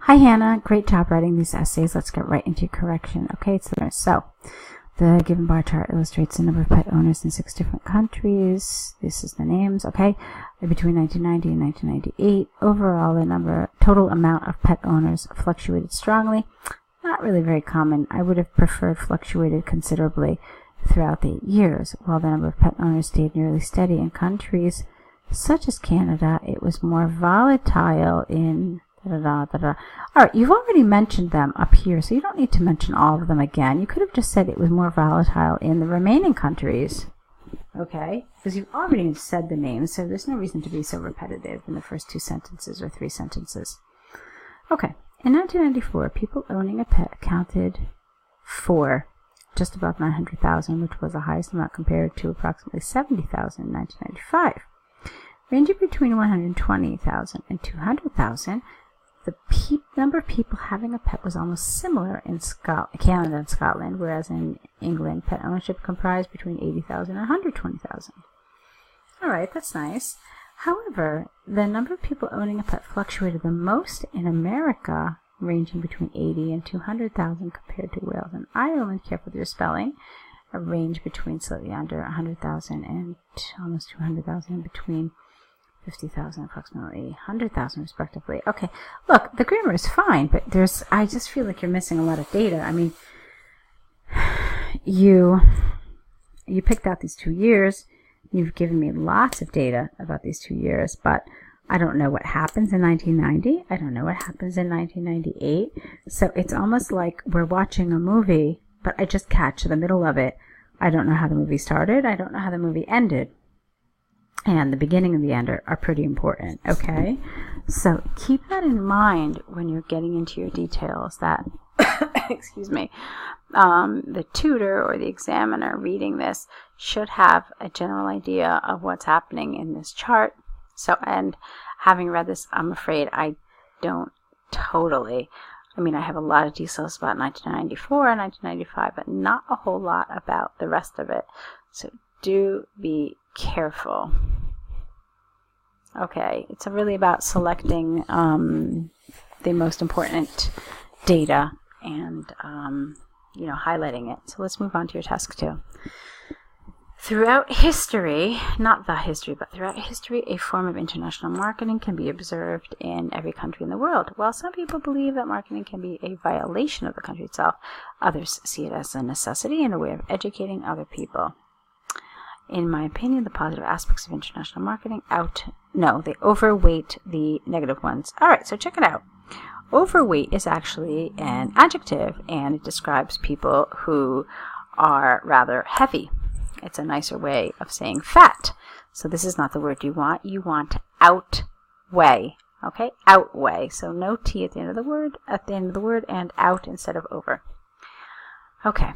Hi Hannah, great job writing these essays. Let's get right into your correction. Okay, so the given bar chart illustrates the number of pet owners in 6 different countries. This is the names, okay? Between 1990 and 1998, overall the total amount of pet owners fluctuated strongly. Not really very common. I would have preferred fluctuated considerably throughout the years. While the number of pet owners stayed nearly steady in countries such as Canada, it was more volatile in Alright, you've already mentioned them up here, so you don't need to mention all of them again. You could have just said it was more volatile in the remaining countries. Okay? Because you've already said the names, so there's no reason to be so repetitive in the first 2 sentences or 3 sentences. Okay. In 1994, people owning a pet accounted for just above 900,000, which was the highest amount compared to approximately 70,000 in 1995. Ranging between 120,000 and 200,000, the number of people having a pet was almost similar in Canada and Scotland, whereas in England, pet ownership comprised between 80,000 and 120,000. Alright, that's nice. However, the number of people owning a pet fluctuated the most in America, ranging between 80 and 200,000 compared to Wales and Ireland. Careful with your spelling. A range between slightly under 100,000 and almost 200,000, in between 50,000, approximately 100,000 respectively. Okay, look, the grammar is fine, but I just feel like you're missing a lot of data. I mean, you picked out these 2 years. You've given me lots of data about these 2 years, but I don't know what happens in 1990. I don't know what happens in 1998. So it's almost like we're watching a movie, but I just catch the middle of it. I don't know how the movie started. I don't know how the movie ended. And the beginning and the end are pretty important, okay? So keep that in mind when you're getting into your details that, excuse me, the tutor or the examiner reading this should have a general idea of what's happening in this chart. So, and having read this, I'm afraid I don't totally. I mean, I have a lot of details about 1994 and 1995, but not a whole lot about the rest of it. So do be careful. Okay, it's really about selecting the most important data and highlighting it. So let's move on to your task 2. Throughout history, not the history, but throughout history, a form of international marketing can be observed in every country in the world. While some people believe that marketing can be a violation of the country itself, others see it as a necessity and a way of educating other people. In my opinion, the positive aspects of international marketing they overweight the negative ones. Alright, so check it out. Overweight is actually an adjective, and it describes people who are rather heavy. It's a nicer way of saying fat. So this is not the word you want. You want outweigh. Okay? Outweigh. So no T at the end of the word, and out instead of over. Okay.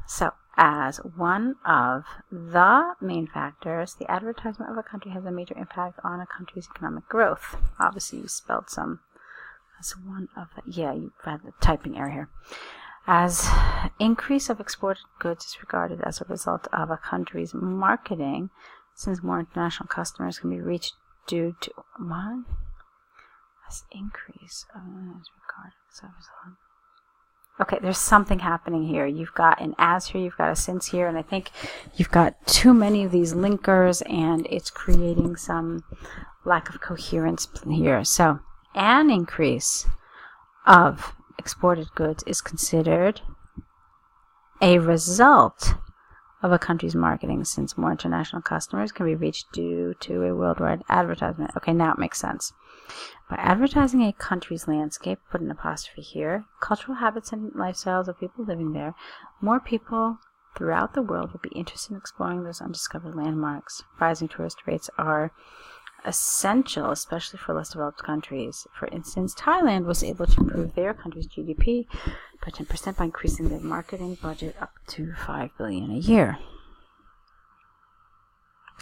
So as one of the main factors, the advertisement of a country has a major impact on a country's economic growth. Obviously, you spelled some as one of the, you had the typing error here. As increase of exported goods is regarded as a result of a country's marketing, since more international customers can be reached due to what? As increase of is regarded as a result. Okay, there's something happening here. You've got an as here, you've got a since here, and I think you've got too many of these linkers, and it's creating some lack of coherence here. So, an increase of exported goods is considered a result of a country's marketing, since more international customers can be reached due to a worldwide advertisement. Okay, now it makes sense. By advertising a country's landscape, put an apostrophe here, cultural habits and lifestyles of people living there, more people throughout the world will be interested in exploring those undiscovered landmarks. Rising tourist rates are essential, especially for less developed countries. For instance, Thailand was able to improve their country's GDP by 10% by increasing their marketing budget up to $5 billion a year.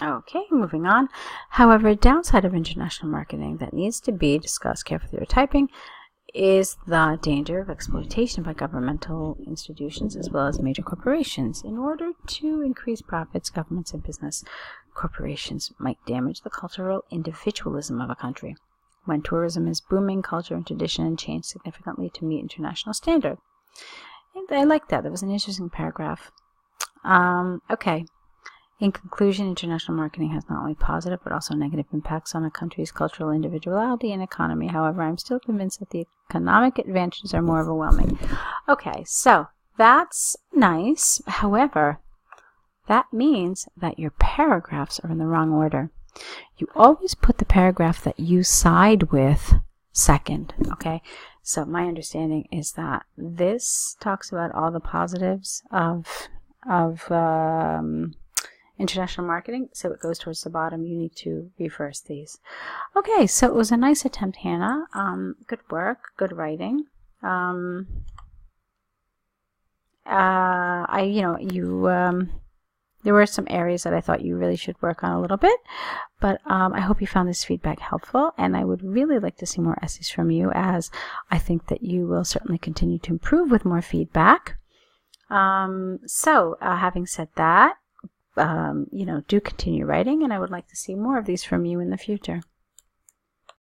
Okay, moving on. However, a downside of international marketing that needs to be discussed carefully through typing is the danger of exploitation by governmental institutions as well as major corporations. In order to increase profits, governments and business corporations might damage the cultural individualism of a country. when tourism is booming, culture and tradition change significantly to meet international standard. And I like that. That was an interesting paragraph. Okay. In conclusion, international marketing has not only positive but also negative impacts on a country's cultural individuality and economy. However, I'm still convinced that the economic advantages are more overwhelming. Okay, so that's nice. However, that means that your paragraphs are in the wrong order. You always put the paragraph that you side with second, okay? So my understanding is that this talks about all the positives of international marketing, so it goes towards the bottom. You need to reverse these. Okay, so it was a nice attempt, Hannah. Good work, good writing. There were some areas that I thought you really should work on a little bit, but I hope you found this feedback helpful, and I would really like to see more essays from you, as I think that you will certainly continue to improve with more feedback. Having said that, do continue writing, and I would like to see more of these from you in the future.